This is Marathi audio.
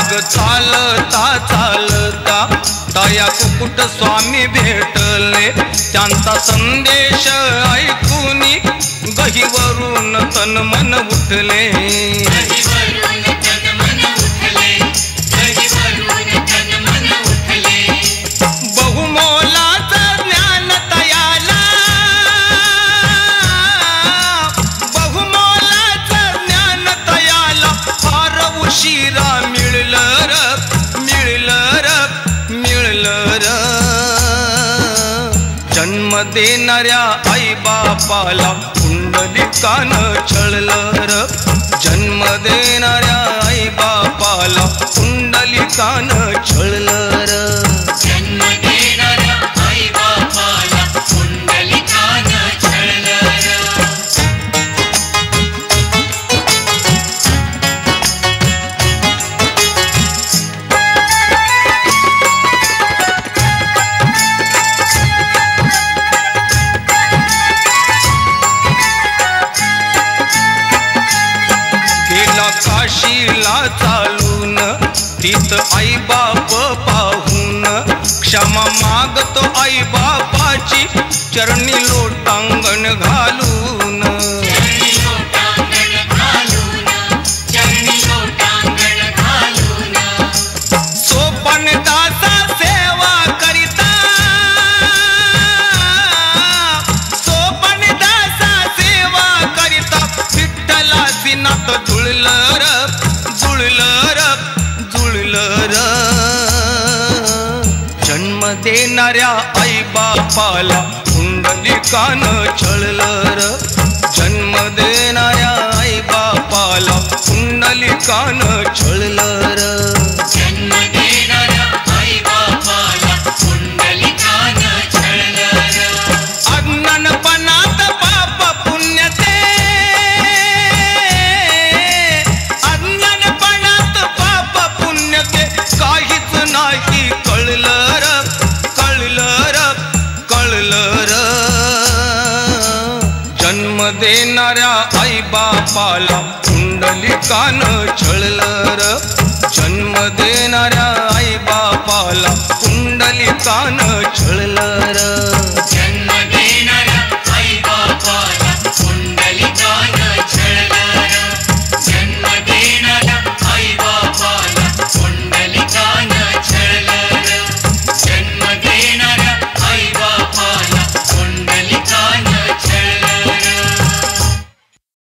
माग चालता चालता दया कुकुट स्वामी भेटले, त्यांचा संदेश ऐकून गहिवरून तन मन उठले। बहुमोलाचं ज्ञान तयाला, बहुमोलाचं ज्ञान तयाला फार उशिरा मिळलं र, मिळलं र, मिळलं र। जन्म देणाऱ्या आई बापाला पुंडलिकानं छळलं र, जन्म देणाऱ्या आई बापाला पुंडलिकानं छळलं र। जन्म देणाऱ्या आई बापाला पुंडलिकानं छळलं र। गेला काशीला चालून तीत आई बाप पाहून, क्षमा मागतो आई बापाची चरणी लोटांगण घालून। चरणी लोटांगण घालून, चरणी लोटांगण घालून। सोपन दासा सेवा करिता, सोपन दासा सेवा करिता विठ्ठलाची नात जुळलं र, जुळलं र, जुळलं र। जन्म देणाऱ्या आई बापाला पुंडलिकानं छळलं र, जन्म देणाऱ्या आई बापाला पुंडलिकानं छळलं र। जन्म देणाऱ्या आई बापाला पुंडलिकानं छळलं र। अज्ञानपणात पाप पुण्य ते, अज्ञानपणात पाप पुण्य ते काहीच नाही कळलं र, कळलं र, कळलं र। जन्म देणाऱ्या आई बापाला पुंडलिकानं छळलं र, जन्म देणाऱ्या आई बापाला पुंडलिकानं छळलं र।